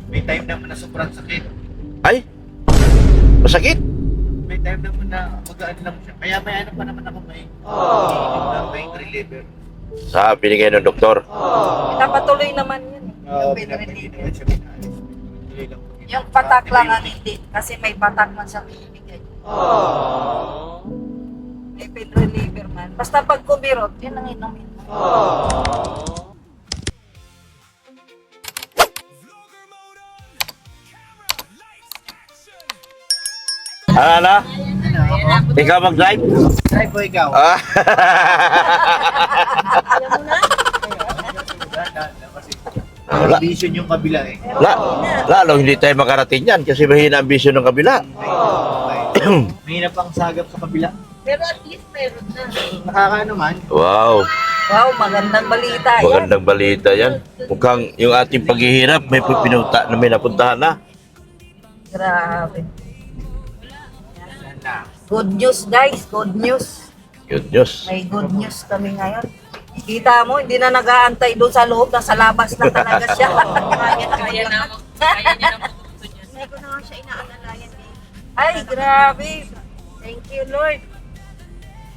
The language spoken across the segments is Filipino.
May time naman na sobrang sakit. Ay, masakit. May time naman na magaan lang siya. Kaya may ano pa naman ako may iniinom na pain reliever. Sabi ni kayo ng doktor. Pinapatuloy naman yun. Oo, Yung pain pinapili reliever. naman siya pinaalis. Pinatuloy lang po. Yung patak lang ang hindi. Kasi may patak man sa binibigay. May pain reliever man. Basta pag kumirot, yun ang inumin mo. Ano? Ikaw mag-drive? Try po ikaw. Ah. Wala. Vision yung kabila eh. Lalo hindi tayo makarating yan kasi mahina ang vision ng kabila. Mahina pang sagap sa kabila. Pero at least meron na. Nakakaano man. Wow, Wow, magandang balita yan. magandang balita yan. Mukhang yung ating paghihirap may pinunta na may napuntahan na. Grabe. Yan na. Good news guys, good news. Good news. May good news kami ngayon. Kita mo, hindi na nag-aantay doon sa loob, nasa labas na talaga siya. Kaya niya naman gusto niya. Hindi ko na nga siya inaalalayan eh. Ay, grabe. Thank you, Lord.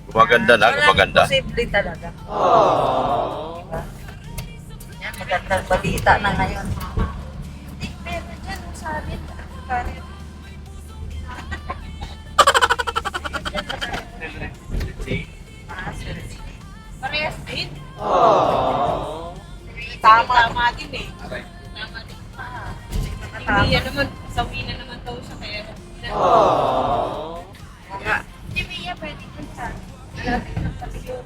Gumaganda na, Walang gumaganda. posible talaga. Diba? Yan, magandang balita na ngayon. Hindi, meron dyan sa amin. Parehas din. Tama. Din eh. Aray. Tama din. Tama. Hindi yan naman, sawi na naman daw siya kaya. Nga. Si Mia pwede dun sa malapit ng patiyo.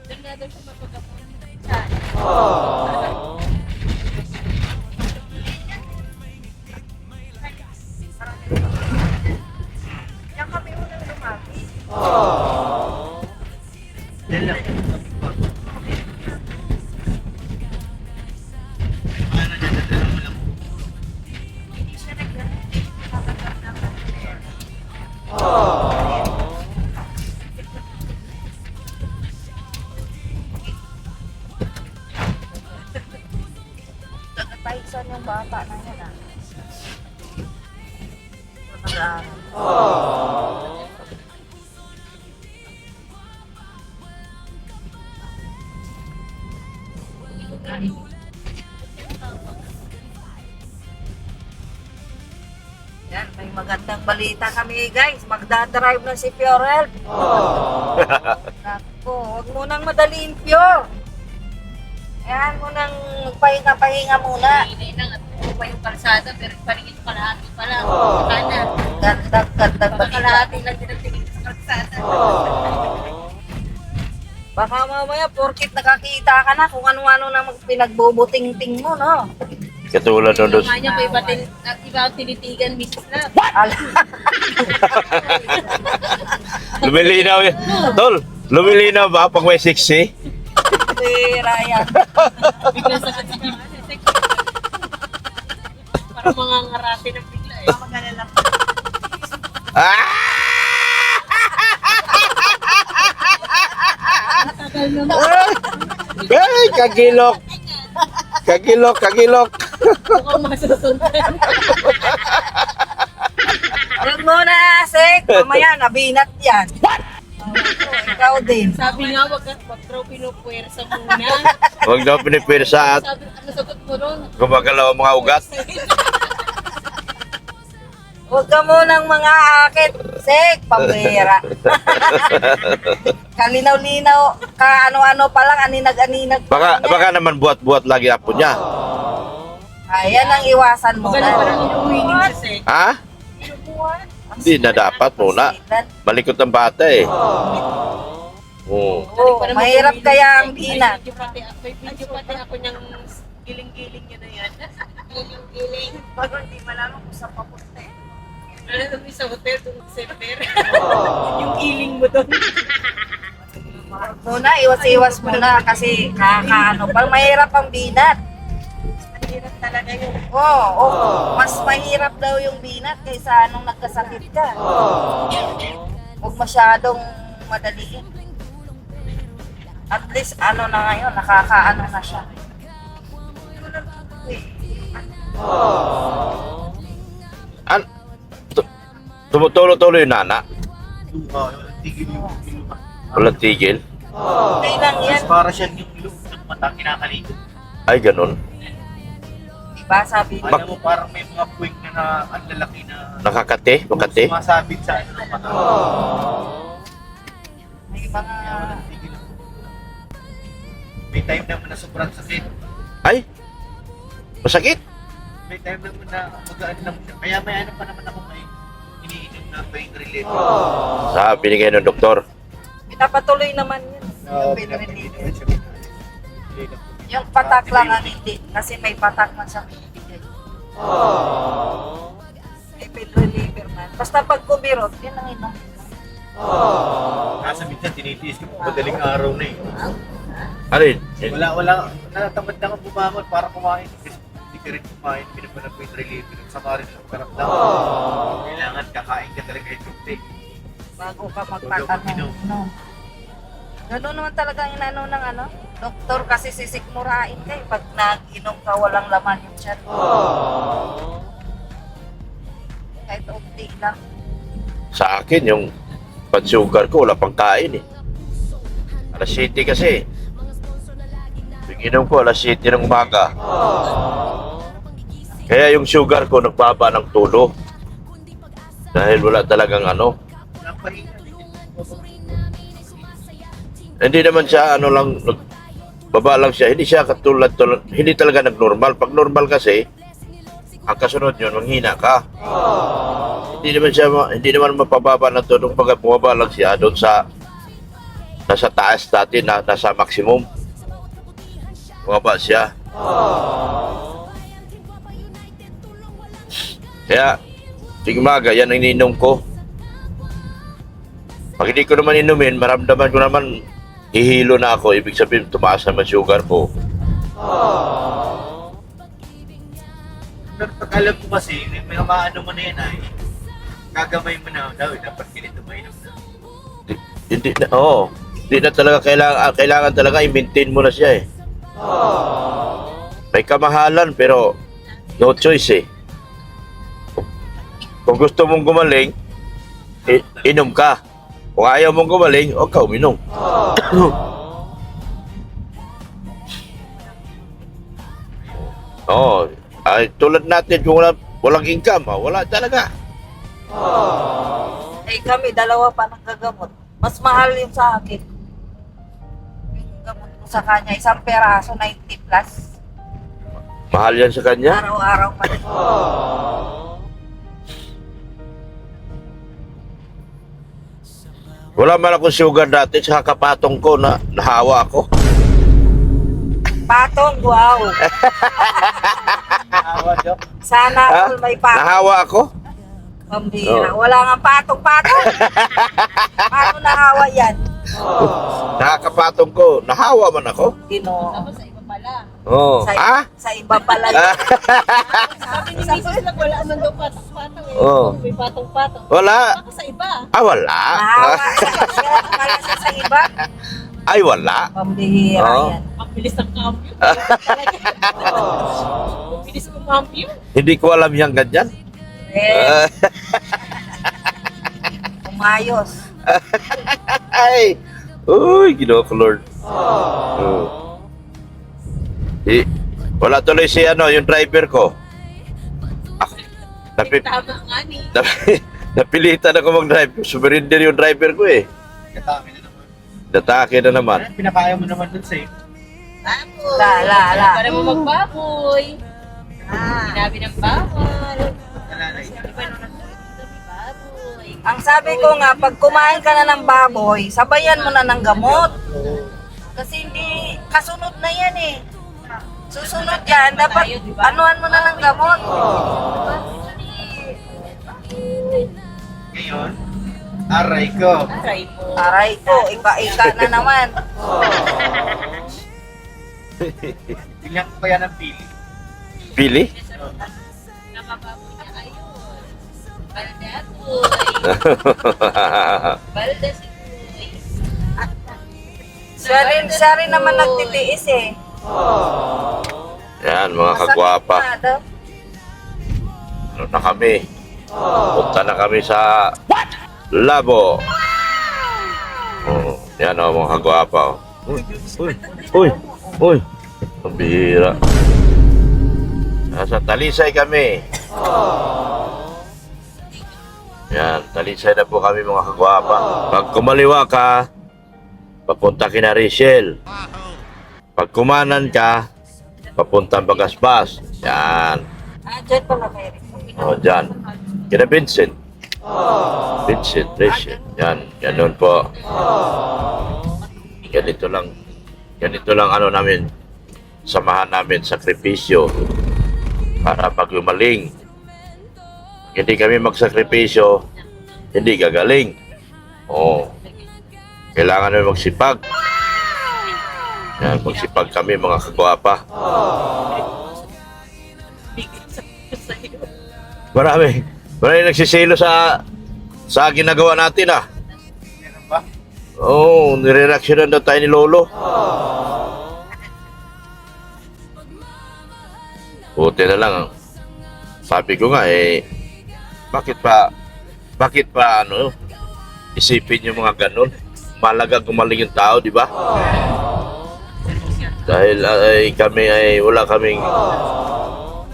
Doon na daw siya mapagapon. Yan kami unang lumaki. Yan lang. Ano dyan, dadala mo lang. Hindi siya nagkakanap na kami. Nakataisan yung bata na yan ah. Nag-aaral. Yan, may magandang balita kami guys. Magdadrive na si Fiorel. Naku, huwag mo nang madaliin, Fior. Yan mo nang pahinga-pahinga muna. Hindi lang at pa yung kalsada pero parang ito kalahati pa lang. Sana. Gandang Baka balita. kalahati lang din ang tingin sa kalsada. Baka mamaya, porkit nakakita ka na kung ano-ano na pinagbubuting-ting mo, no? Katulad ng dos. Naman niya pa iba ang tinitigan, Mrs. Love. Lumilinaw yan. Tol, lumilinaw ba pag may 60? Ryan. Biglang sagot sa kanya. Parang mga ngarate ng bigla eh. Magalala. Ah! Tagal naman. Ay, kagilok. Kagilok, kagilok. Mukhang masusundan. Huwag mo na, Sek. Mamaya, nabinat yan. What? Ikaw din. Sabi nga, wag daw pinupuwersa muna. Huwag daw pinipirsa at Sabi, ano sagot mo ron? gumagalaw ang mga ugat. Huwag ka munang mga akit. Sek, pambira. Kalinaw-linaw, ka ano-ano pa lang, aninag-aninag pa lang yan. Baka naman buhat-buhat lagi apo niya. Ayan ang iwasan mo. Magaling parang inuwinig sa sek. Ha? Hindi na dapat muna. Malikot ang bata eh. Oo. Oo, mahirap kaya ang binat. May video pati ako niyang giling-giling niya na yan. Giling-giling. Bago hindi malaman kung saan papunta eh. Ano naman sa hotel, doon sa center. Yung giling mo doon. Muna, iwas-iwas muna kasi kakaano pa. Mahirap ang binat. Mahirap talaga yun. Oo, mas mahirap daw yung binat kaysa anong nagkasakit ka. Huwag masyadong madaliin. At least ano na ngayon, nakakaano na siya. Tumutulo-tulo yung nana. Tigil yung Walang tigil. Okay lang yan. Mas para siya yung ilong ng mata kinakalikot. Ay, ganun. Diba sabi mo? Alam mo, parang may mga puwing na ang lalaki na Nakakate? Makate? sumasabit sa ano ng mata. May mga... Tigil. May time naman na sobrang sakit. Ay! Masakit? May time naman na magaan lang siya. Kaya may ano pa naman ako may iniinom na pain reliever. Sabi ni kayo ng doktor. Pinapatuloy naman yun. Yung pain reliever. Yung patak lang ang hindi. Kasi may patak man sa pinibigay. May pain reliever man. Basta pag kumirot, yun ang inom. Nasa minsan tinitiis ko madaling araw na eh. Ano yun? Wala, natatamad na akong bumangon para kumain. Kasi hindi ka rin kumain, pinapa na pain reliever. Sama rin ang karamdaman. Kailangan kakain ka talaga yung tubig. Bago ka magtatanong. No. Gano'n naman talaga ang inano ng ano? Doktor kasi sisikmurain ka eh. Pag nag-inom ka, walang laman yung tiyan. Kahit unti lang. Sa akin, yung pan-sugar ko, wala pang kain eh. Alas 7 kasi. Inom ko, alas 7 ng umaga. Kaya yung sugar ko, nagbaba ng tulo. Dahil wala talagang ano. Walang pahinga. Hindi naman siya ano lang, baba lang siya. Hindi siya katulad, hindi talaga nag-normal. Pag normal kasi, ang kasunod yun, manghina ka. Hindi naman mapababa na to. Nung pag bumaba lang siya, doon sa, nasa taas natin, nasa maximum. Bumaba siya. Kaya, ting umaga, yan ang ininom ko. Pag hindi ko naman inumin, maramdaman ko naman, hihilo na ako. Ibig sabihin, tumaas naman sugar ko. Pag alam ko kasi, may maano mo na yan ay, gagamay mo na daw, dapat ganito mainom na. Hindi na, oo. Hindi na talaga kailangan talaga i-maintain mo na siya eh. May kamahalan pero no choice eh. Kung gusto mong gumaling, inom ka. Kung ayaw mong gumaling, huwag ka uminom. Oo. Ay, tulad natin, kung walang income, wala talaga. Eh kami, dalawa pa naggagamot. Mas mahal yung sa akin. Yung gamot ko sa kanya, isang peraso, 90 plus. Mahal yan sa kanya. Araw-araw pa rin. Wala man akong sugar dati, sa kapatong ko na nahawa ako. Patong, wow. Awa, Dok. Sana all may patong. Nahawa ako. Pambira. Wala nga patong-patong. Paano nahawa yan? Nakakapatong ko, nahawa man ako. Ginoo. Tapos sa iba pala. Oo. Sa iba pala yun. Sabi ni Mrs. na wala man daw patong-patong eh. Oo. May patong-patong. Wala. Baka sa iba. Wala. Nahawa siya. Pala siya sa iba. Ay, wala. Pambihira Oo. yan. Ang bilis ng cambio. Ang bilis ng cambio. Hindi ko alam yung ganyan. Eh, umayos. Ay. Uy, Ginoo ko, Lord. Wala tuloy si yung driver ko. Ako, Tama nga ni. napilitan ako mag-drive. Sumerinder yung driver ko eh. Katami na naman. Natake na naman. Ano, pinakaya mo naman dun sa Baboy. La. Para mo magbaboy. Sinabi ng bawal. nanay. Iba nung nagsabi baboy. Ang sabi ko nga, pag kumain ka na ng baboy, sabayan mo na ng gamot. Kasi hindi, kasunod na yan eh. Susunod yan, dapat anuhan mo na ng gamot. Ngayon, aray ko. Try mo. Aray ko, iba-ika na naman. Tingnan ko kaya ng pili. Pili? Nakababoy niya ayun. Baldaboy. Baldasiboy. Siya rin naman nagtitiis eh. Yan, mga kagwapa. Masakit na daw. Ano na kami? Punta na kami sa Labo. Yan o, mga kagwapa. Uy. Ang bihira. Nasa Talisay kami. Yan, Talisay na po kami mga kagwapa. Pag kumaliwa ka, papunta kina Rachel. Pag kumanan ka, papunta Bagasbas. Yan. Dyan pala kayo rin. O, dyan. Kina Vincent. Vincent, Rachel. Yan, ganun po. Ganito lang ano namin, samahan namin sakripisyo para pag lumaling. Hindi kami magsakripisyo, hindi gagaling. Kailangan namin magsipag. Yan, magsipag kami mga kagwapa. Marami nagsisilo sa ginagawa natin Meron ba? Nire-reactionan daw tayo ni Lolo. Buti na lang. Sabi ko nga bakit pa isipin yung mga ganun. Malaga gumaling yung tao, di ba? Dahil kami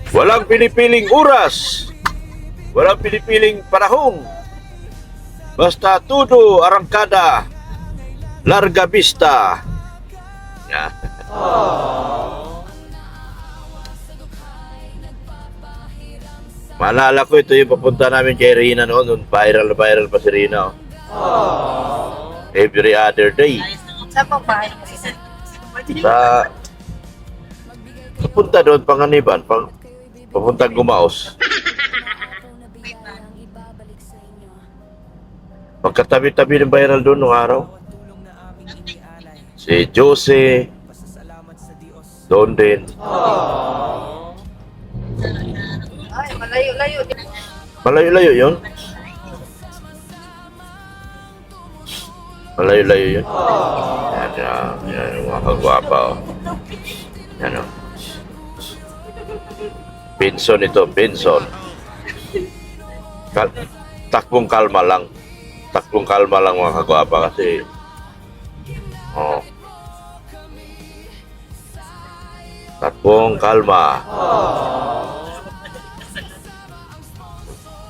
walang pinipiling oras. Walang pinipiling panahon. Basta todo arangkada. Larga vista. Yan. Maalala ko ito yung papunta namin kay Rina noon. Viral pa si Rina. Every other day. Saan pang bahay mo si Sir? Papunta doon, Panganiban. Papunta Gumaos. Magkatabi-tabi ng viral doon nung araw. Si Jose. Doon din. Ay, malayo-layo. Malayo-layo yun? Malayo-layo yun? Yan yung mga kagwapa. Yan o. Pinson ito, Pinson. Takbong kalma lang. Takbong kalma lang mga kagwapa kasi takbong kalma.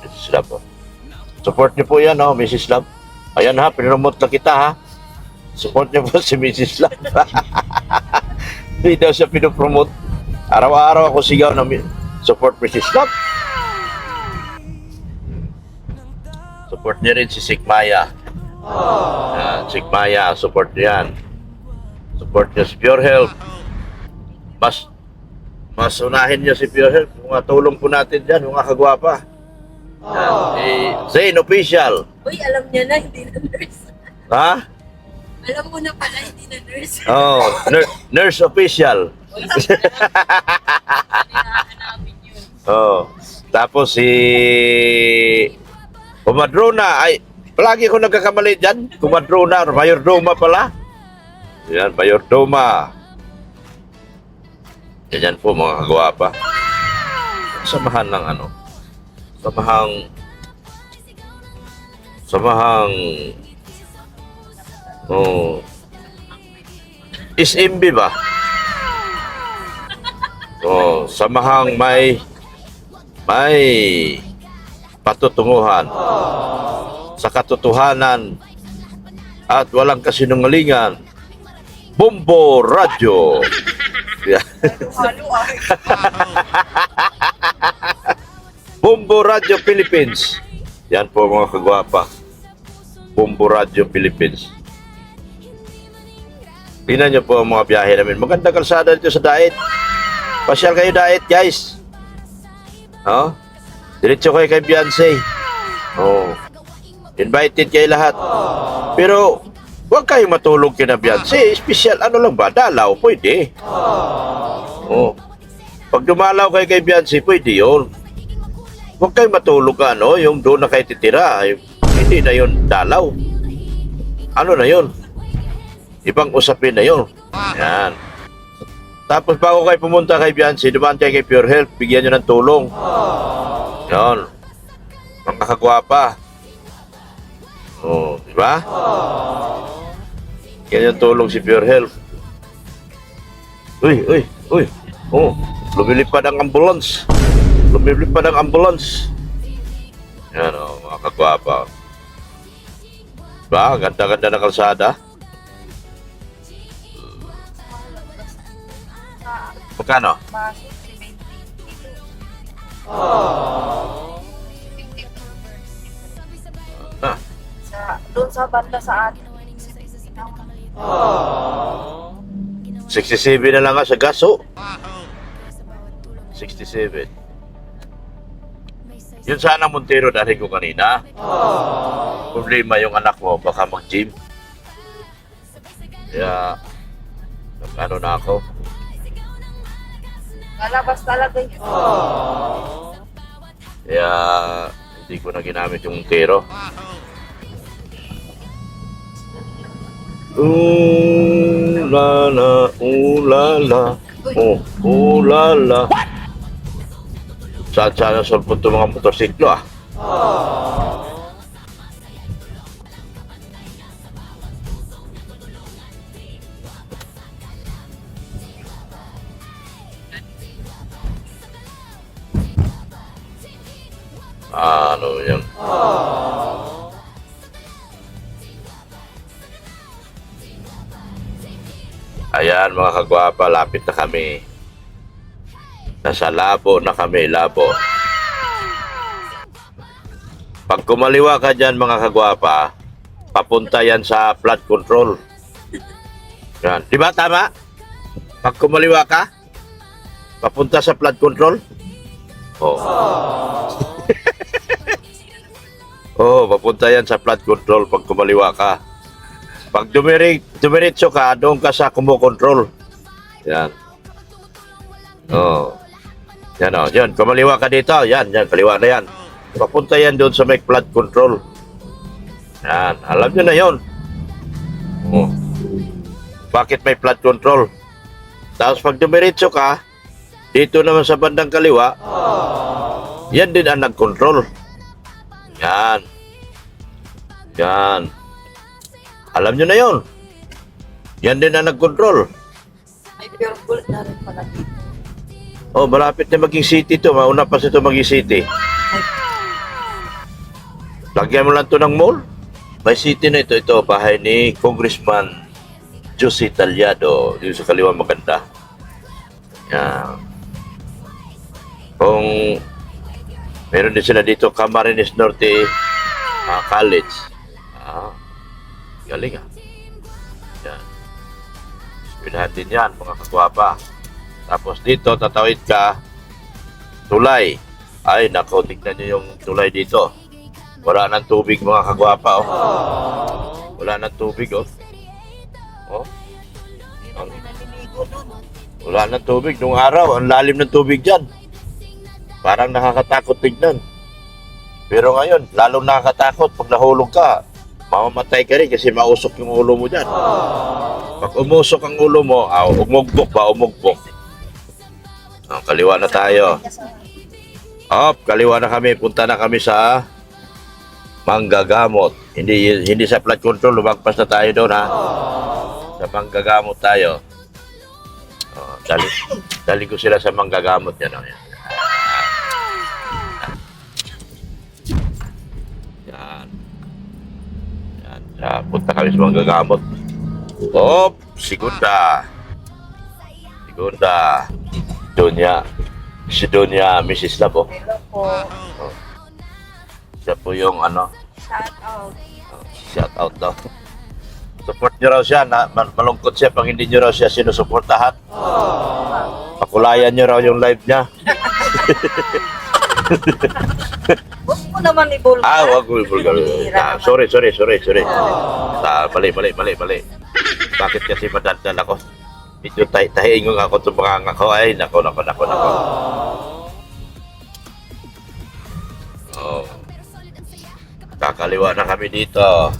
Mrs. Love. Support niyo po yan, Mrs. Love. Ayan pinromote na kita Support niyo po si Mrs. Love. Hindi daw siya pinopromote. Araw-araw ako sigaw na support Mrs. Love. Support niya rin si Sigmaya. Sigmaya, support niyo yan. Support niyo si Pure Health. Mas unahin niyo si Pure Health. Mga tulong po natin dyan, mga kagwapa. Zane Official. Uy, alam niya na, hindi na nurse. Ha? Alam mo na pala, hindi na nurse. Nurse Official. Hinahanapin yun. Tapos si Kumadrona, palagi ko nagkakamali dyan. Kumadrona, Mayordoma pala. Yan, Mayordoma. Yan po mga kagwapa. Samahan ng SMB ba? Samahang may patutunguhan sa katotohanan at walang kasinungalingan. Bombo Radyo. Bombo Radyo Philippines. Yan po mga kagwapa. Bombo Radyo Philippines. Tingnan nyo po ang mga biyahe namin. Maganda kalsada dito sa Daet. Pasyal kayo Daet, guys. Diretso kayo kay Beyonce. Invited kayo lahat. Pero huwag kayong matulog kina Beyonce. Special lang ba? Dalaw, pwede. Pag dumalaw kayo kay Beyonce, pwede yun. Huwag kayong matulog yung doon na kayo titira. Hindi na yun dalaw. Ano na yun? Ibang usapin na yun. Yan. Tapos bago kayo pumunta kay Beyonce, dumaan kayo kay Pure Health, bigyan nyo ng tulong. Yan. Mga kagwapa. Oh, di ba? Ganyan tulong si Pure Health. Uy, uy, uy. Oh, lumilipad ang ambulance. Lumilipad ang ambulance. Yan o, mga kagwapa. Diba? Ganda-ganda na kalsada. Magkano? Pasok, 70. Ah, Doon sa banda sa atin. 67 na lang nga sa gaso. 67. Yun sana Montero dahil ko kanina. Problema yung anak mo, baka mag-gym. Kaya, ano na ako. Lalabas talaga yun. Kaya, hindi ko na ginamit yung Montero. Ulala, ulala, ulala. Saan sana sulpot itong mga motorsiklo ah? Ano yan? Ayan mga kagwapa, lapit na kami. Nasa Labo na kami, Labo. Pag kumaliwa ka dyan mga kagwapa, papunta yan sa flood control. Yan. Di ba tama? Pag kumaliwa ka, papunta sa flood control? Oo. Oo, papunta yan sa flood control pag kumaliwa ka. Pag dumiretso ka, doon ka sa kumokontrol. Yan. Oo. Yan o, yan. Kumaliwa ka dito. Yan, yan. Kaliwa na yan. Papunta yan doon sa may flood control. Yan. Alam nyo na yun. Oh. Bakit may flood control? Tapos pag dumiretso ka, dito naman sa bandang kaliwa, yan din ang nag-control. Yan. Yan. Alam nyo na yun. Yan din ang nag-control. May pure gold na rin pala dito. Oh, malapit na maging city to. Mauna pa sa ito maging city. Lagyan mo lang to ng mall. May city na ito. Ito, bahay ni Congressman Jose Talyado. Dito sa kaliwa maganda. Yan. Kung meron din sila dito, Camarines Norte College. Galing ah. Yan. Eskwelahan din yan, mga kagwapa. Tapos dito, tatawid ka, tulay. Ay, nako, tignan nyo yung tulay dito. Wala nang tubig, mga kagwapa, oh. Wala nang tubig, oh. Oh. Wala nang tubig. Nung araw, ang lalim ng tubig dyan. Parang nakakatakot tignan. Pero ngayon, lalong nakakatakot pag nahulog ka. Mamamatay ka rin kasi mausok yung ulo mo dyan. Pag umusok ang ulo mo, umugbok ba? Umugbok. Kaliwa na tayo. Kaliwa na kami. Punta na kami sa Manggagamot. Hindi sa flood control. Lumagpas na tayo doon ha. Sa Manggagamot tayo. Dali ko sila sa Manggagamot yan. Yan. Punta kami sa Manggagamot. Segunda. Si Donya, Mrs. Labo. Hello po. Siya po yung Shout out. shout out daw. Support nyo raw siya. Malungkot siya pag hindi nyo raw siya sinusuportahan. Pakulayan nyo raw yung live niya. Huwag mo naman ibulgar. Wag ko ibulgar. Sorry. Mali. Bakit kasi madaldal ako? Medyo tahiingon ako sa mga ako. Ay, nako. Kakaliwa na kami dito.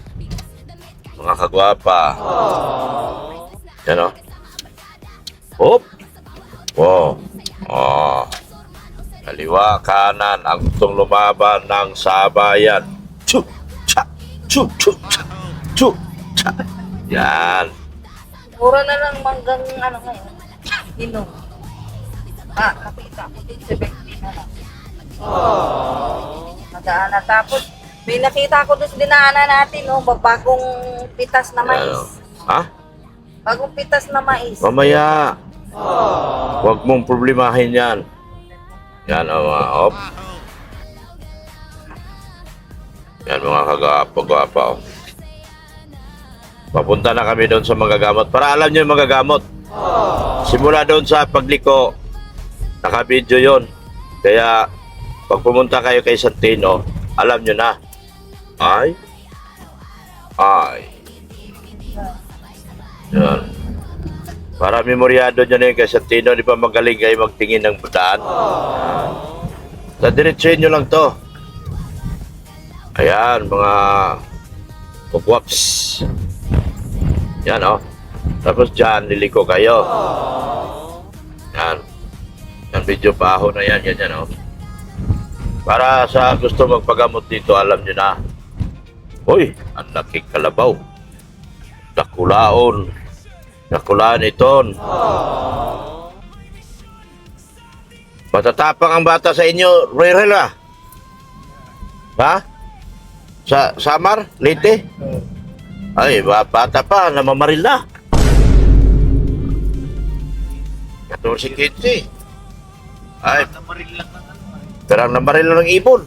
Mga kagwapa. Yan o. Wow. Kaliwa, kanan, ang gustong lumaban ng sabayan. Chu, cha, chu, chu, cha, chu, cha. Yan. Mura na lang manggang ano ngayon. Inom. Nakita ko din 70 na lang. Nadaan na. Tapos, may nakita ko doon sa dinaanan natin, no? Bagong pitas na mais. Yan, ha? Bagong pitas na mais. Mamaya. Huwag mong problemahin yan. Yan ang mga op. Yan mga kagapa-gapa. Oh. Papunta na kami doon sa magagamot. Para alam nyo yung magagamot. Simula doon sa pagliko, naka-video yun. Kaya, pag pumunta kayo kay Santino, alam nyo na. Ay. Yan. Para memoryado nyo na yun kay Santino, di ba magaling kayo magtingin ng daan? Sa diretsuhin nyo lang to. Ayan, mga kukwaps. Yan, oh. Tapos dyan, liliko kayo. Yan. Yan, medyo paho na yan, ganyan, oh. Para sa gusto magpagamot dito, alam nyo na. Hoy, ang laking kalabaw. Dakulaon. Dakulaan iton. Matatapang ang bata sa inyo, Royrel, ah. Ha? Sa Samar? Leyte? Ay, bata pa, namamaril na. 14-15. Ay, Namaril lang ng ano. perang namaril na ng ibon.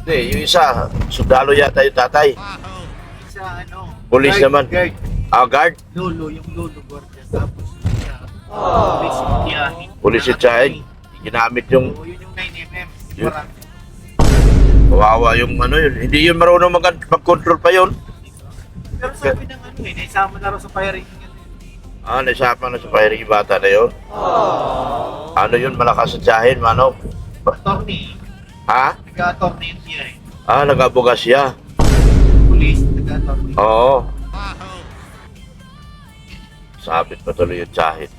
Hindi, yung isa, sundalo yata yung tatay. Isa ano. Police guard, naman. Guard. Guard. Lolo, yung lolo guardia. Tapos siya. Police Indiahin. Police Chain. Ginamit yung Oo, yun yung 9mm. Yun. Marami. kawawa yung ano yun. Hindi yun marunong mag-control pa yun. Pero sabi ng ano eh, naisama na raw sa firing. Naisapa na sa firing yung bata na yun. Ano yun, malakas sa tiyahin, mano? Attorney. Ha? Nag-attorney yung siya eh. Nag-abuga siya. Police, nag-attorney. Oo. Sabit pa tuloy yung tiyahin.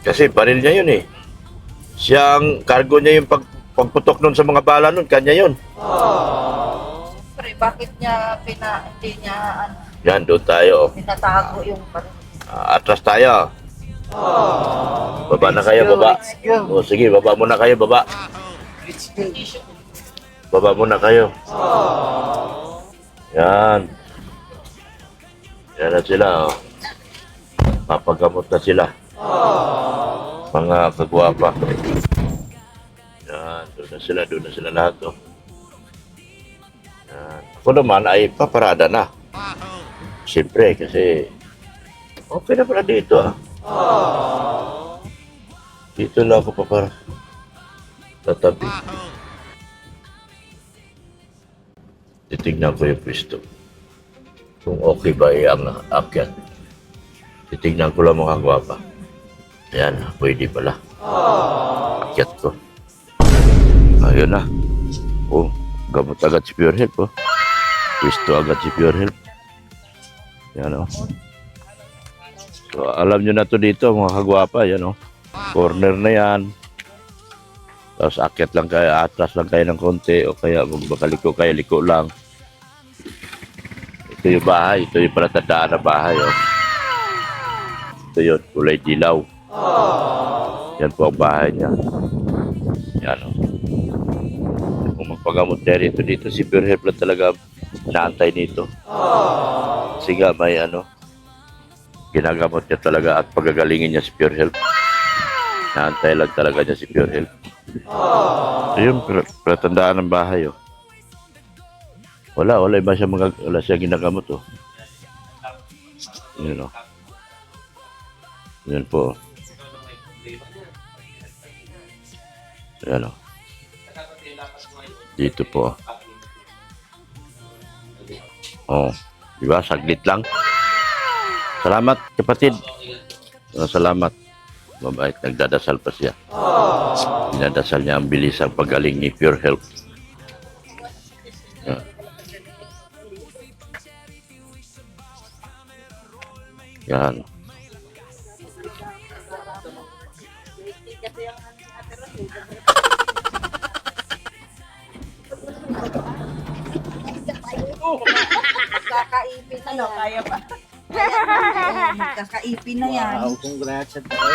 Kasi baril niya yun eh. Siyang cargo niya yung pagputok nun sa mga bala nun, kanya yun. Siyempre, bakit niya hindi niya Yan, doon tayo. pinatago yung baril? Atras tayo. Baba na kayo, baba. O sige, baba muna kayo, baba. Let's go. Baba muna kayo. Yan. Yan na sila, oh. Papagamot na sila. Mga kagwapa. Yan, doon na sila lahat, oh. Yan. Ako naman ay paparada na. Siyempre, kasi okay na pala dito, ah. Dito lang ako tatabi. Titignan ko yung pwesto. Kung okay ba ang akyat. Titignan ko lang mga gwapa. Ayan, pwede pala. Akyat ko. Ayun na. Oh, gamot agad si Pure Health, oh. Pwesto agad si Pure Health. Yan, oh. So, alam nyo na to dito, mga kagwapa. Yan, oh. Corner na yan. Tapos akyat lang kayo, atras lang kayo ng konti. O kaya magbakaliko kayo, liko lang. Ito yung bahay. Ito yung palatandaan na bahay, oh. Ito yun, kulay dilaw. Yan po ang bahay niya. Yan, oh. Kung magpagamot niya dito, si Pure Health lang talaga naantay nito. Kasi nga may ginagamot niya talaga at pagagalingin niya si Pure Health. Naantay lang talaga niya si Pure Health. So yun, palatandaan ng bahay, oh. Wala siya ginagamot, oh. Yun, oh. Yun po. Yan, oh. Dito po. Oh, di ba? Saglit lang. Salamat, kapatid. Salamat. Mabait, nagdadasal pa siya. Dinadasal niya ang bilis ang paggaling ni Pure Health. Yan. Yan. kasi ang ano si Ate Ros, eh. Kakaipin na yan. Kaya pa. Kakaipin na yan. Wow, congrats at all.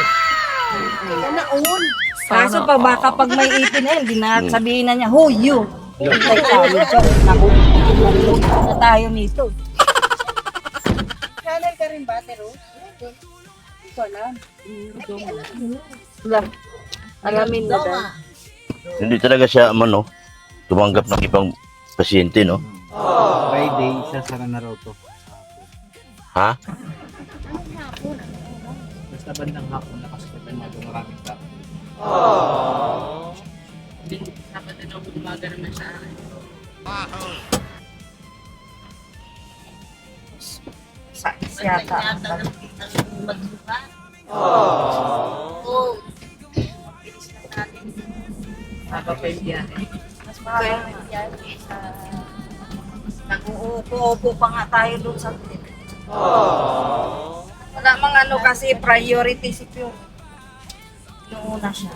Kaso pa baka pag may ipin na yun, di na sabihin na niya, "Who you?" Hintay tayo. Naku, na tayo nito. Channel ka rin ba, Tero? Ikaw lang. Wala. Alamin mo daw. Hindi talaga siya, tumanggap ng ibang pasyente, no? Friday, sasara na raw to. Ha? Basta bandang hapon na kasi maraming tao. Sa yata. Mas mahal yan. Nag-uupo-upo pa nga tayo doon sa wala mang ano kasi priority si Pio. Inuuna siya.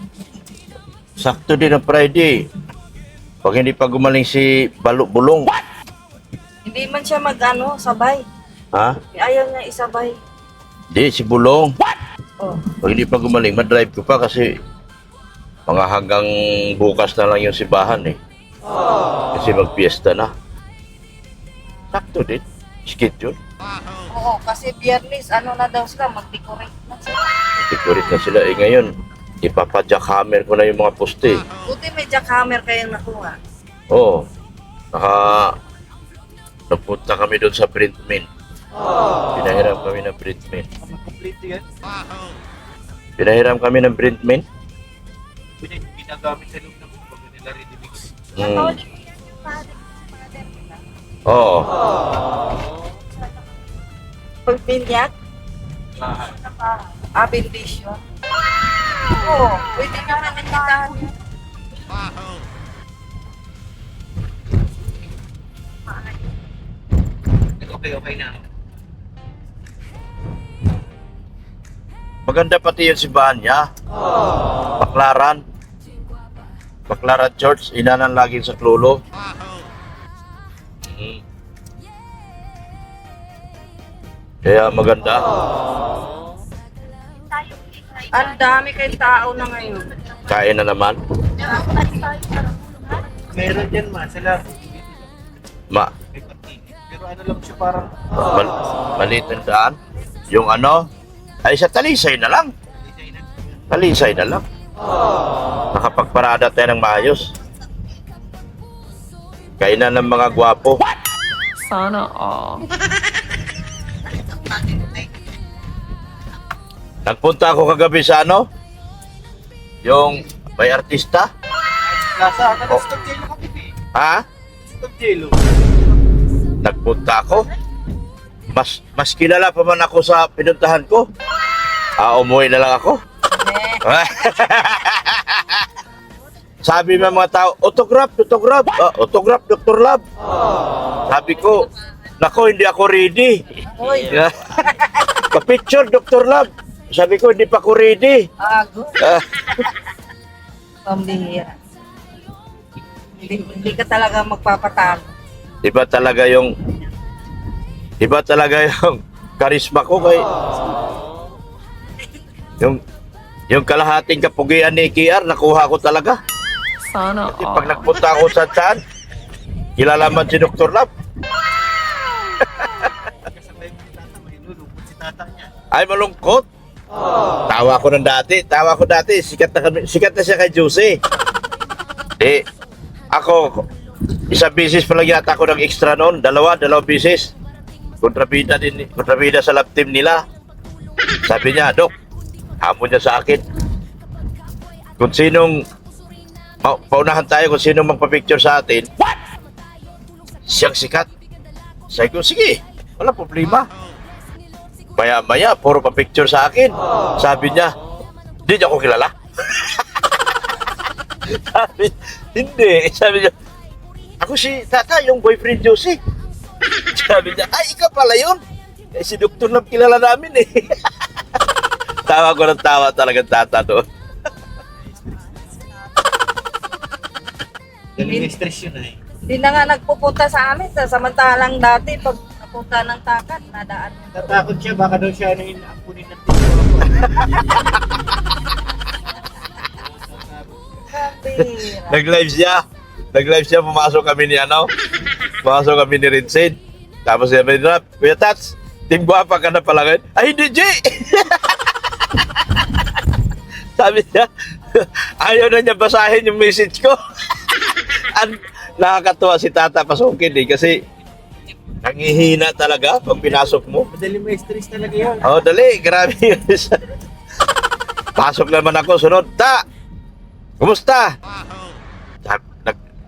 Sakto din ang Friday. Pag hindi pa gumaling si Bulong. Hindi man siya mag-ano, sabay. Ha? Ayaw niya isabay. Hindi, si Bulong. Oh. Pag hindi pa gumaling, madrive ko pa kasi mga hanggang bukas na lang yung sibahan eh. Kasi magpiesta na. Sakto din. Schedule. Oo, kasi biyernes, ano na daw sila, mag-decorate na sila. Tikurit na sila. Eh ngayon, ipapajackhammer ko na yung mga poste. Buti may jackhammer kayong nakuha. Oo. Napunta kami doon sa print mill. Pinahiram kami ng print mill. Complete yan. Pinahiram kami ng print mill. Ginagamit sa loob ng pag nila ready-mix. Oo. Pagpinyak, bendisyon. Oo, pwede nga namin nitahan yun. Okay na. Maganda pati yung simbahan niya. Baklaran. Baklaran Church. Inanan laging sa Klulo. Kaya maganda. Ang dami kayong tao na ngayon. Kain na naman. Meron dyan sila. May Pero ano lang siya parang maliit ng daan. Yung ay sa Talisay na lang. Talisay na lang. Nakapagparada tayo ng maayos. Kainan ng mga gwapo. Sana all. Nagpunta ako kagabi sa yung may artista. nasa stop jello kami. Ha? Stop jello. Nagpunta ako. Mas kilala pa man ako sa pinuntahan ko. Umuwi na lang ako. Sabi ng mga tao, autograph, Dr. Lab. Sabi ko, nako, hindi ako ready. Hoy, Pa-picture, Dr. Lab. Sabi ko, hindi pa ako ready. good. Pambihira. Hindi ka talaga magpapatalo. Iba talaga yung karisma ko kay yung kalahating kapugian ni KR nakuha ko talaga. Sana Kasi all. pag nagpunta ako sa saan, kilala man si Dr. Lab. Kasabay mo si tata, may nulungkot si tata niya. Ay, malungkot. Tawa ko dati. Sikat na siya kay Juicy. Ako, isang bisis pa lang yata ako ng extra noon. Dalawang bisis. Kontrabida sa lab team nila. Sabi niya, Dok, hamon niya sa akin. Kung sinong, paunahan tayo kung sinong magpa-picture sa atin. Siyang sikat. Sabi ko, sige, wala problema. Maya-maya, puro pa-picture sa akin. Sabi niya, hindi niya ako kilala. Sabi niya, ako si Tata, yung boyfriend Josie. Sabi niya, ay, ikaw pala yun. Eh, si Dr. Lab kilala namin eh. Tawa ko ng tawa talagang Tata doon. Dali may stress yun eh. Hindi na nga nagpupunta sa amin. Samantalang dati, pag napunta ng takat, nadaan mo. Natakot siya, baka daw siya ano yung naapunin ng tito. Kapira. Nag-live siya, pumasok kami ni pumasok kami ni Rinsin. Tapos sabi niya, Kuya Tats, Team Guwapa ka na pala ngayon. Ay, hindi, G! Sabi niya, ayaw na niya basahin yung message ko. Nakakatuwa si Tata Pasukin kasi nangihina talaga pag pinasok mo. Madali may stress talaga yun. Oh, dali, grabe yun. Pasok naman ako, sunod, Ta! Kumusta?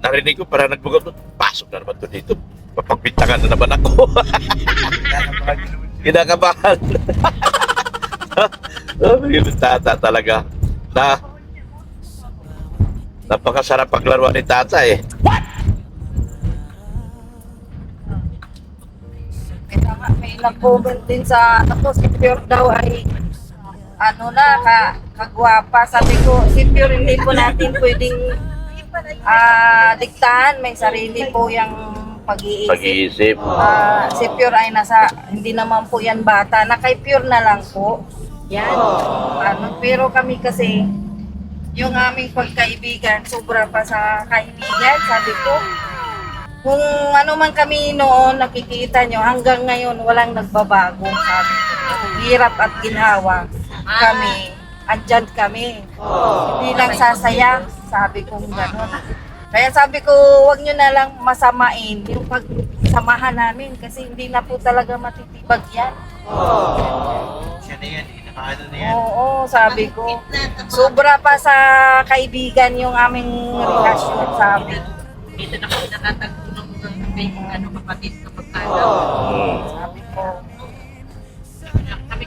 Narinig ko, para nagbugat, pasok na naman to dito. Papagbintangan na naman ako. Kinakabahan. Sabi ko, Tata talaga. Napakasarap paglaruan ni Tata eh. May nag-comment din sa si Pure daw ay kagwapa. Sabi ko, si Pure hindi po natin pwedeng diktahan. May sarili po yung pag-iisip. Pag-iisip. Si Pure ay hindi naman po yan bata. Na kay Pure na lang po. Yan. Pero kami kasi, yung aming pagkaibigan, sobra pa sa kaibigan, sabi ko. Kung ano man kami noon, nakikita nyo, hanggang ngayon, walang nagbabago, sabi ko. Hirap at ginhawa kami, andyan kami. Hindi lang sasaya, sabi ko gano'n. Kaya sabi ko, wag nyo na lang masamain yung pagsamahan namin kasi hindi na po talaga matitibag yan. Siya na yan, nakaano na yan. Oo, sabi ko. Sobra pa sa kaibigan yung aming relasyon, sabi ko. Dito na kami natatagpunan ng kapatid kapag tayo. Sabi ko.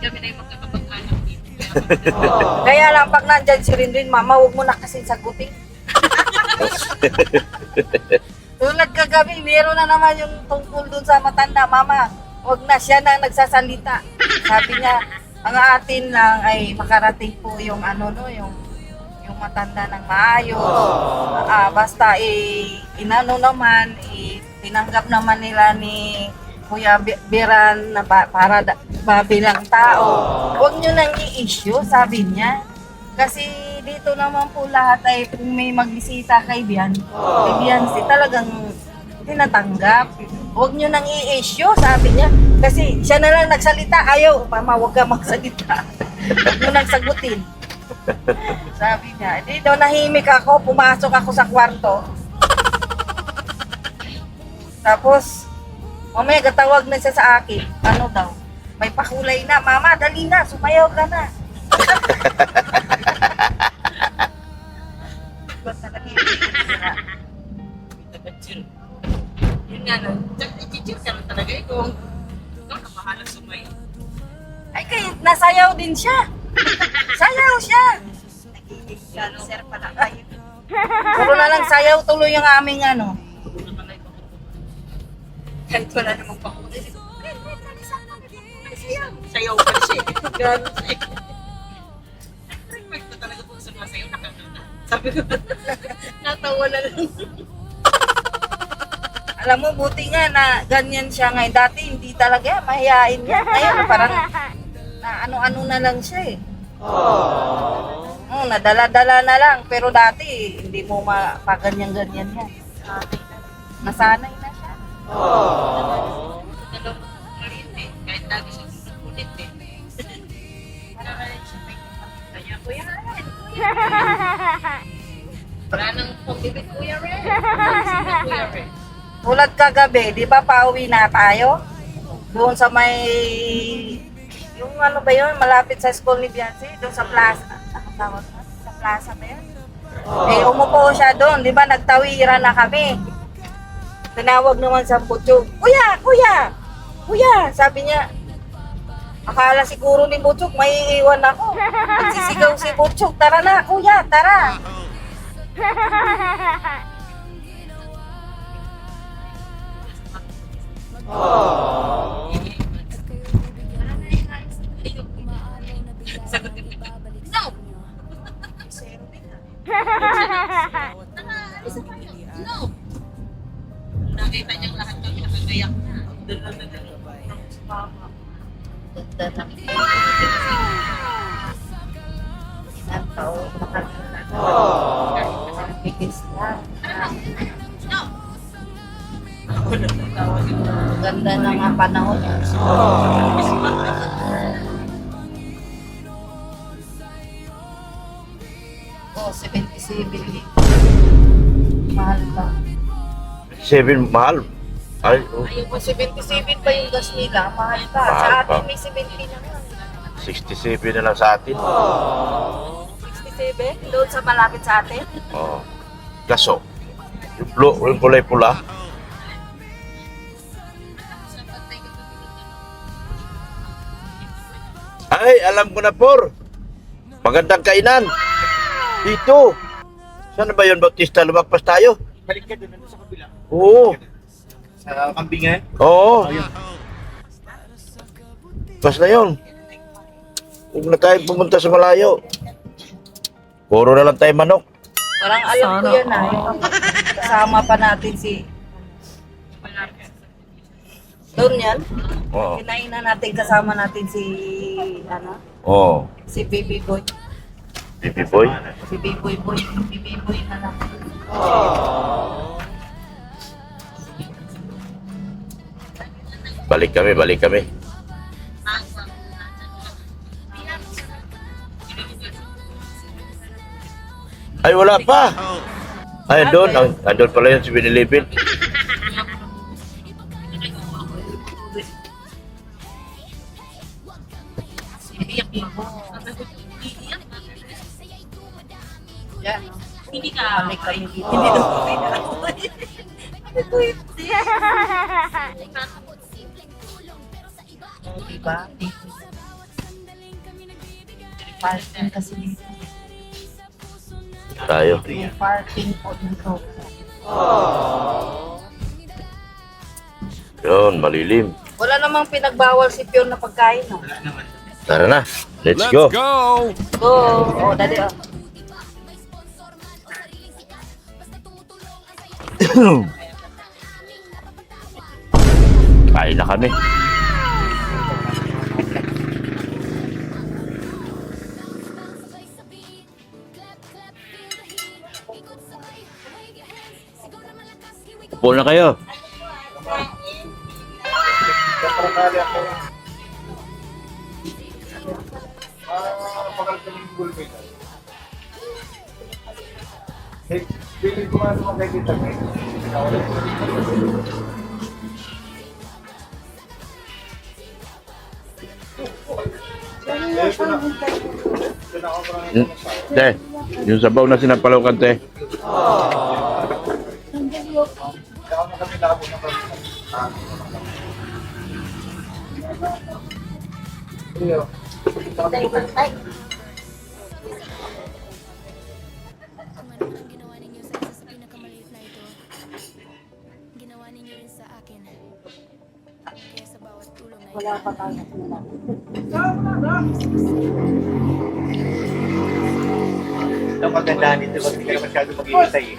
Kami na yung magkakapag-anak dito. Kaya lang, pag nandyan si Rinrin, mama, huwag mo na kasi sagutin. Tulad kagabi, meron na naman yung tungkol dun sa matanda, mama, huwag na siya na nagsasalita. Sabi niya, ang atin lang ay makarating po yung yung matanda ng maayos. Basta tinanggap naman nila ni Kuya Biran na para babilang tao. Huwag nyo nang i-issue, sabi niya. Kasi dito naman po lahat ay kung may magbisita kay Biancy talagang tinatanggap. Huwag nyo nang i-issue, sabi niya. Kasi siya na lang nagsalita, ayaw, mama, huwag ka magsalita. Huwag nyo nang sagutin. Sabi niya, di daw nahimik ako, pumasok ako sa kwarto. Tapos, mamaya gatawag na siya sa akin. Ano daw? May pakulay na, mama, dali na, sumayaw ka na. Basta nag-iisira. Yun nga no, chichir ka na talaga eh kung ikaw na bahala sumay. Ay, nasayaw din siya. Sayaw siya. Cancer pala kayo. Puro na lang sayaw tuloy yung aming Kahit wala namang pakulay. Sayaw pa siya eh. Gano'n siya eh. Reflect na talaga kung sumasayaw, nakakita. Sabi ko, natawa na lang. Alam mo, buti nga na ganyan siya ngayon. Dati hindi talaga, mahihain niya. Ngayon parang na ano-ano na lang siya eh. Nadala-dala na lang. Pero dati, hindi mo mapaganyan-ganyan yan. Nasanay na siya. Dalawang marin eh. Kahit lagi siya sulit eh. Kaya siya may kaya Kuya Ren, Kuya Ren. Wala nang pag-ibig Kuya Ren. Kuya Ren. Tulad kagabi, di ba pauwi na tayo? Doon sa may, yung ano ba yun, malapit sa school ni Biancy, doon sa plaza. Ano tawag mo? Sa plaza ba yun? Umupo siya doon, di ba nagtawiran na kami. Tinawag naman sa Butchog, Kuya! Kuya! Kuya! Sabi niya, akala siguro ni Butchog, may iwan ako. Nagsisigaw si Butchog, tara na, Kuya, tara! Sagot ko. No! no. Nakita niyang lahat kami nakagayak na. Doon lang na Ganda ng ilang taon nakakabigis lang. No. Ganda na nga panahon. Oh, 77. Mahal ba? 7 mahal. Ay, oh, Ayun po, 77 pa yung gas nila. Mahal pa. Sa Mahal atin pa. may 70 na nga. 67 na lang sa atin. 67? Doon sa malapit sa atin? Oh. Kaso, yung kulay pula, ay, alam ko na, Por. Magandang kainan. Dito. Saan ba yun, Bautista? Lumagpas tayo. Balik ka doon, sa kabila. Oo. Sa kambingan. Oo. Pas na yun. Huwag na tayo pumunta sa malayo. Puro na lang tayo manok. Parang alam ko Sana yan ah. Yung kasama pa natin si... Doon yan. Oo. Kinainan natin, kasama natin si... Ano? Oo. Si Baby Boy. Baby boy. Si Baby Boy. Baby Boy na lang. Balik kami. Ay, wala pa. Ay, andun pala yun si Binilipin. Yan. Hindi ka. Balik kayo dito. Hindi na kami na. Diba? Parking kasi dito. Tayo. May parking po dito. Yun, malilim. Wala namang pinagbawal si Pion na pagkain. No? Wala naman. Tara na. Let's go. Go! Oh, dali oh. Kain na kami. Upo na kayo. Pakal kaming gulpit. Pili ko nga naman kay Tita May. Te, yung sabaw na sinampalaw te. Kung ano man ang ginawa ninyo sa isa sa pinakamaliit na ito, ginawa ninyo rin sa akin. Kaya sa bawat tulong na ito, Wala pa tayo. Ang magandaan nito, kasi hindi ka na masyado mag-iisay eh.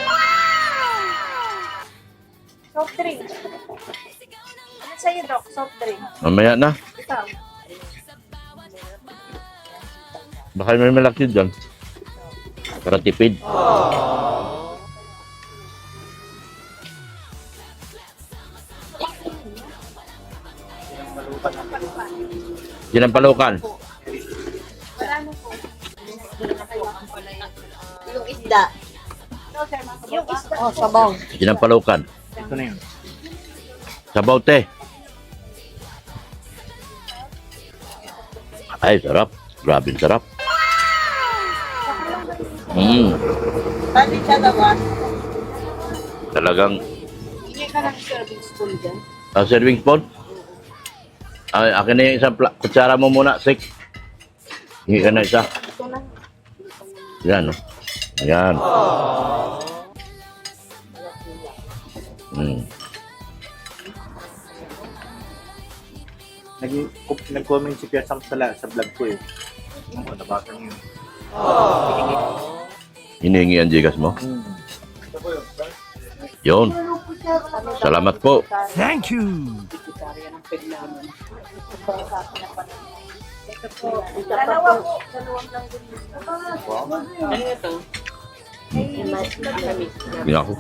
Soft drink. Ano sa'yo, Doc? Soft drink. Mamaya na. Ikaw. Baka may malaki dyan. Para tipid. Sinampalukan. Yung isda. Yung isda. Oh, sabaw. Sinampalukan. Ito na yun. Sabaw te. Ay, sarap. Grabe sarap. Tadi siya daw. Talagang Hindi ka ng serving spoon dyan. serving spoon. Ay, akin na yung isang kutsara mo muna, Sik. Hingi ka na isa. Ito na. Yan, no? Ayan. Nag-comment si Pierre Sam sa vlog ko eh. Oo, nabasa niyo. Hinihingi ang Gcash mo? Ito ko yun. Yun. Salamat po. Thank you. Dalawa po. Hindi ako.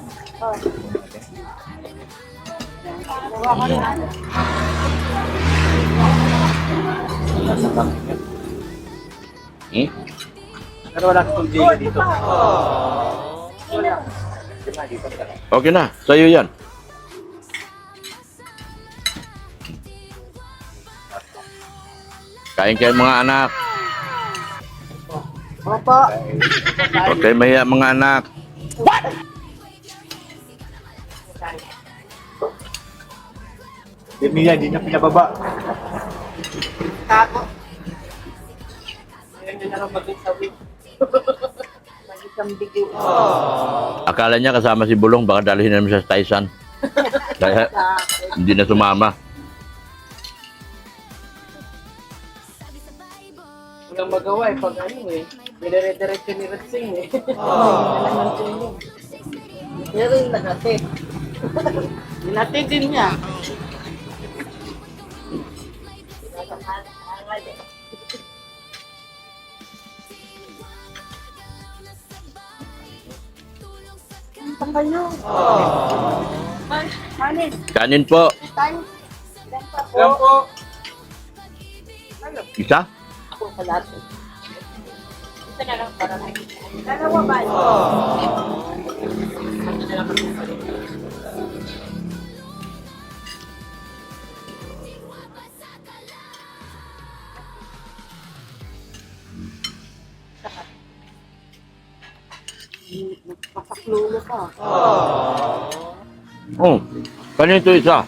Hmm? Pero wala akong dila dito. Okay na. Sa'yo yan. Kain kayo mga anak. Opo. Okay, maya mga anak. Demi yan, hindi niya pinababa. Kako. Ayun na lang mag-sabi. Mag-isang bigay. Akala niya kasama si Bulong, baka dalhin namin sa Tyson. Kaya hindi na sumama. Walang magawa eh, pag ano eh. Dinire-diretso ni Ratsing eh. Pero yung nagatid. Dinatid din niya. Kanin po. Yan po. Isa? Ako sa lahat. Isa na lang para na. Dalawa ba? Masaklulo ka. Oh, kanin ito isa.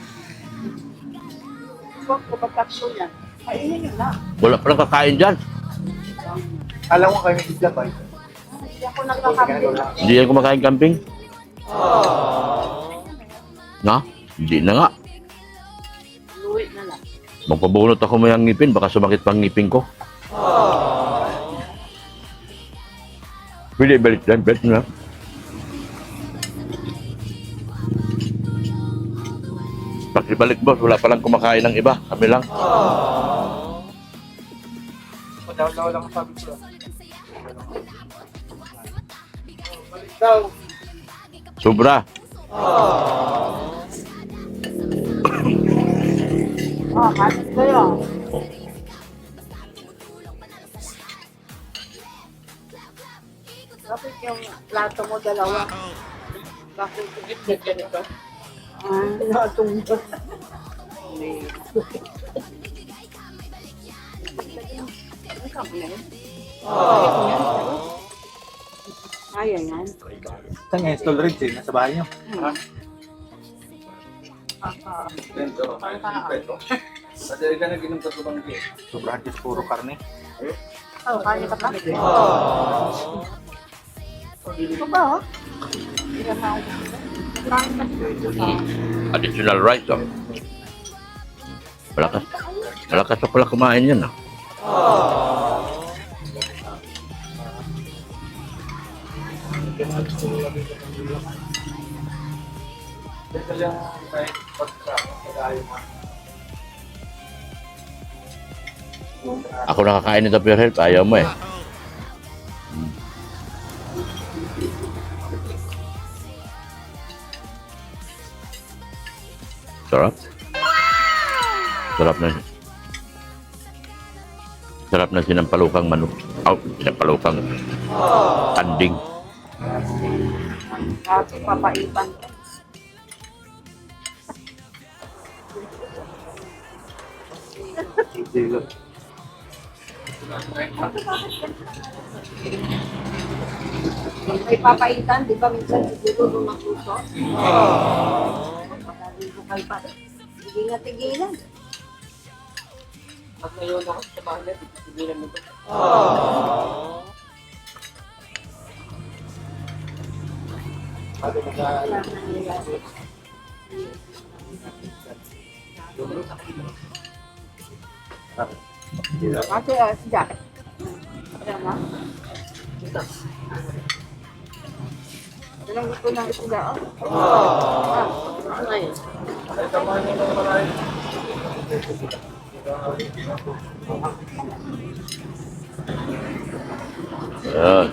Huwag ko pagkakso yan. Kainin yun na. Wala palang kakain dyan. Alam mo kayo may isda ba? Hindi ako nagkakabili. Hindi yan kumakain camping. Na? Hindi na nga. Luwi na lang. Magpabunot ako may ngipin, baka sumakit pang ngipin ko. Pwede balik dyan, balik na. Pag-ibalik boss, wala palang kumakain ng iba. Kami lang. Wala lang sabi ko. Balik daw. Sobra. Halit kayo. Bakit yung plato mo dalawa? Bakit yung ganito? Platong ba? Kaya yan. Saan nga yung stall rin siya? Nasa bahay niyo? Sobrang just puro karne. Oh, kaya ka pa? Ito ba? Additional rice. Oh. Malakas. Malakas pa pala kumain yan. Ako nakakain nito pure health. Ayaw mo eh. Sarap. Sarap na. Sarap na sinampalukang manok. Oh, sinampalukang kanding. Kaso papaipan. May papaitan, di ba minsan siguro nung magluto? Malaligo kayo pa. Hindi nga tigilan. Pag ngayon ako sa bahay, tigilan mo ito. Kasi siya. Ayan na. Ilang gusto ng isda? Ngayon. Ayan.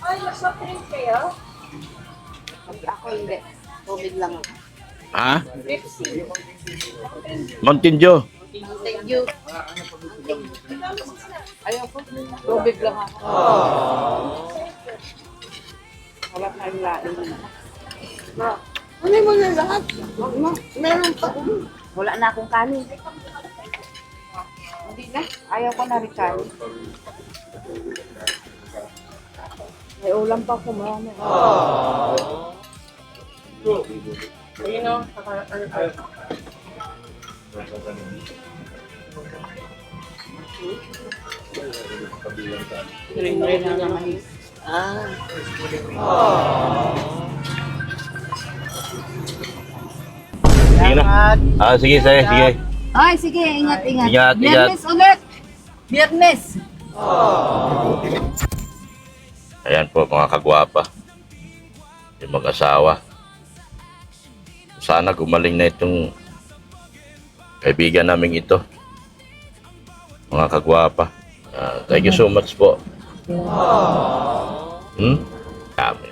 Ay, nasa print kayo? Ako hindi. Tubig lang ako. Ha? Mountain Dew. Thank you. Ayaw po. Tubig lang ako. Wala tayong lain. Ano mo na lahat? Wag mo. Meron pa. Wala na akong kanin. Hindi na. Ayaw ko na rin kanin. May ulam pa ako marami. Ayun o. Ring-ring na naman. Sige na. Sige, sige. Ay, sige, ingat. Ingat. Biyernes ulit! Biyernes! Ayan po mga kagwapa. Yung mag-asawa. Sana gumaling na itong kaibigan namin ito. Mga kagwapa. Thank you so much po. Dami.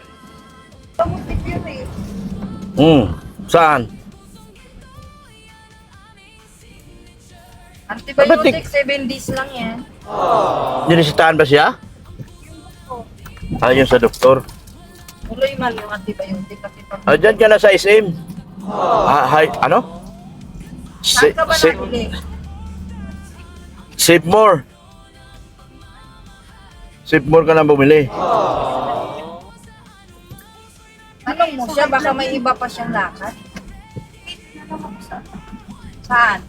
Saan? Antibiotic, 7 days lang yan. Nilisitahan ba siya? Ayun sa doktor. Tuloy man yung antibiotic kasi pag... Diyan ka na sa SM. Ano? Saan ka ba nabili? Save more. Save more ka na bumili. Tanong mo siya, baka may iba pa siyang lakad. Saan?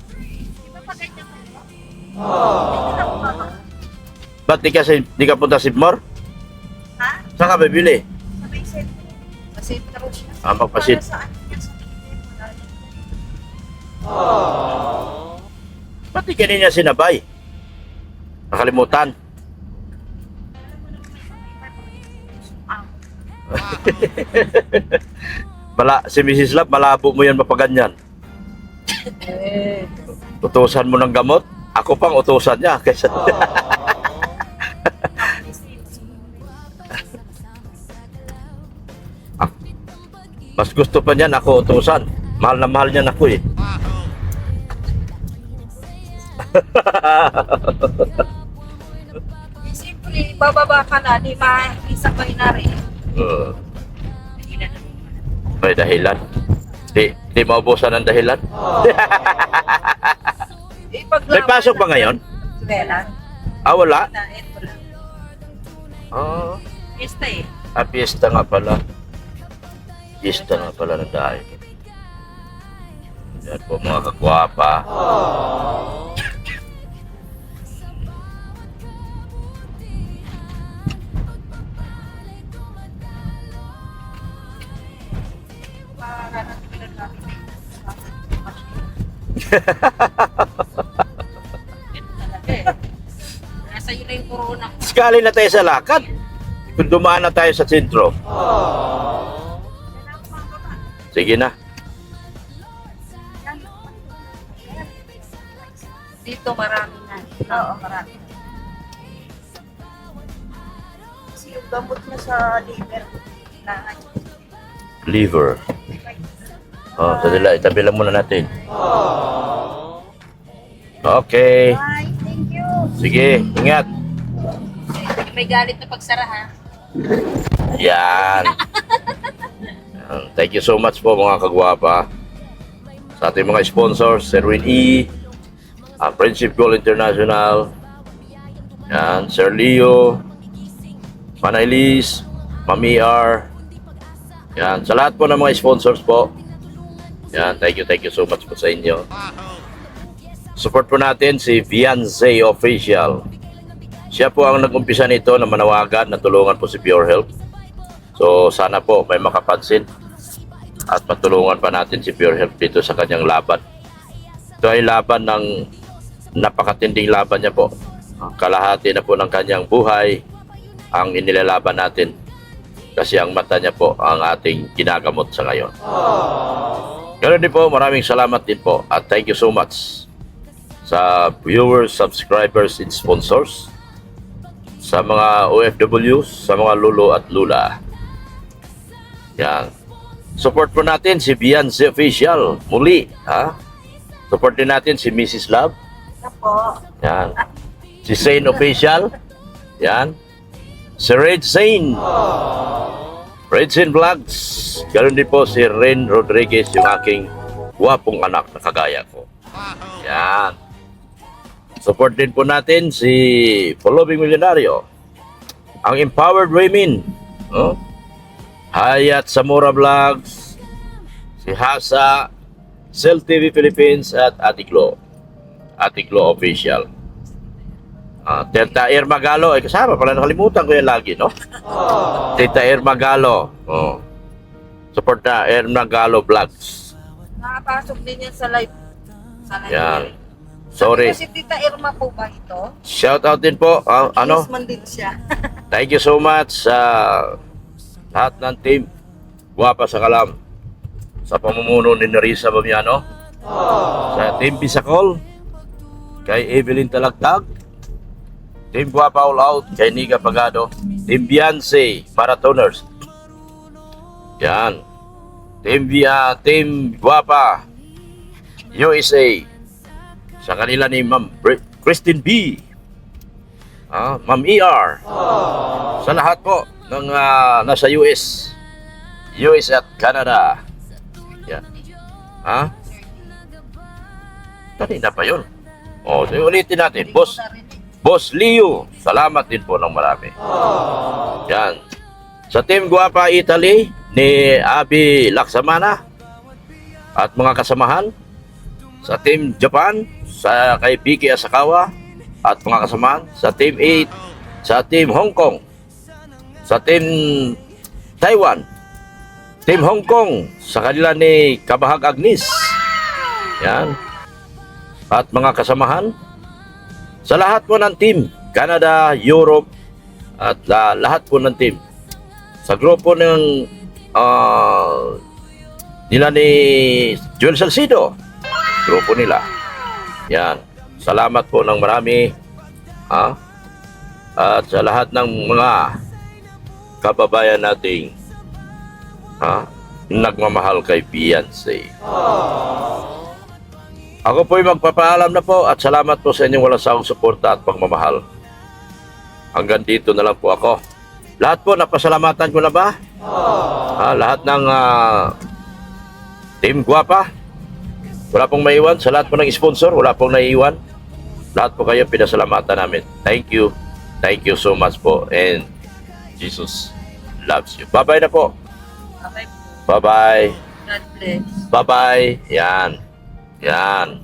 Ba't di ka punta Save more? Ha? Saan ka bibili? Kasi taro siya. Magpasit. Ba't di ka niya sinabay? Nakalimutan. Si Mrs. Love, malabo mo yan mapaganyan. Utusan mo ng gamot, ako pang utusan niya. Kaysa... Mas gusto pa niyan ako utusan. Mahal na mahal niyan ako eh. Simple, bababa ka na, di maisabay na rin. May dahilan. Di maubusan ng dahilan. May pasok ba ngayon? Wala. Wala? Ito lang. Fiesta eh. Piyesta nga pala. Piyesta nga pala na dahil. Yan po mga kagwapa. Nasa iyo na yung corona. Sakali na tayo sa lakad. Kung dumaan na tayo sa sentro. Sige na. Dito marami na. Oo, marami na. Kasi yung gamot na sa liver, kailangan. Liver. Itabi lang muna natin. Okay. Bye, thank you. Sige, ingat. May galit na pagsara ha. Yan. Thank you so much po mga kagwapa. Sa ating mga sponsors, Sherwin E, Friendship Goal International, yan, Sir Leo, Manay Liz, Mami R, yan, sa lahat po ng mga sponsors po. Yan, thank you so much po sa inyo. Support po natin si Vianze Official. Siya po ang nag-umpisa nito na manawagan na tulungan po si Pure Health. So sana po may makapansin at matulungan pa natin si Pure Health dito sa kanyang laban. Ito ay laban ng napakatinding laban niya po. Kalahati na po ng kanyang buhay ang inilalaban natin kasi ang mata niya po ang ating ginagamot sa ngayon. Ganun din po, maraming salamat din po at thank you so much sa viewers, subscribers, and sponsors, sa mga OFWs, sa mga lolo at lula. Yan. Support po natin si Beyonce Official muli, ha? Support din natin si Mrs. Love. Po. Yan. Si Zane Official. Yan. Si Red Zane. Red Zane Vlogs. Ganoon din po si Ren Rodriguez, yung aking wapong anak na kagaya ko. Yan. Support din po natin si Following Milyonaryo. Ang Empowered Women. Oh? Hayat Samura Vlogs. Si Hasa. Cell TV Philippines at Atiklo. Atiklo Official. Tita Irma Galo, ay kasama pala, nakalimutan ko yan lagi, no? Tita Irma Galo. Support na Irma Galo Vlogs. Nakapasok din yan sa live. Yan. Sorry. Kasi Tita Irma po ba ito? Shout out din po. Ano? Yes, man din siya. Thank you so much sa lahat ng team. Guwapa sa Kalam. Sa pamumuno ni Nerissa Bamiano. Sa Team Bisacol. Kay Evelyn Talagtag. Team Guapa All Out. Kay Niga Pagado. Team Beyonce Marathoners. Yan. Team Guapa USA. Sa kanila ni Ma'am Christine B. Ma'am ER. Sa lahat po ng nasa US at Canada. Yan. Kanina pa yun. Ulitin natin. Boss Leo, salamat din po ng marami. Yan. Sa Team Guapa Italy ni Abi Laksamana at mga kasamahan. Sa Team Japan, sa kay Vicky Asakawa at mga kasamahan. Sa Team 8, sa Team Hong Kong. Sa Team Taiwan, Team Hong Kong, sa kanila ni Kabahag Agnes. Yan. At mga kasamahan. Sa lahat po ng team, Canada, Europe, at lahat po ng team. Sa grupo ng nila ni Joel Salcido, grupo nila. Yan. Salamat po ng marami. At sa lahat ng mga kababayan nating nagmamahal kay Beyonce. Ako po'y magpapaalam na po at salamat po sa inyong walang sawang suporta at pagmamahal. Hanggang dito na lang po ako. Lahat po, napasalamatan ko na ba? Lahat ng Team Guapa. Wala pong maiwan. Sa lahat po ng sponsor, wala pong naiiwan. Lahat po kayo pinasalamatan namin. Thank you. Thank you so much po. And Jesus loves you. Bye-bye na po. Okay po. Bye-bye. God bless. Bye-bye. Yan. Yan.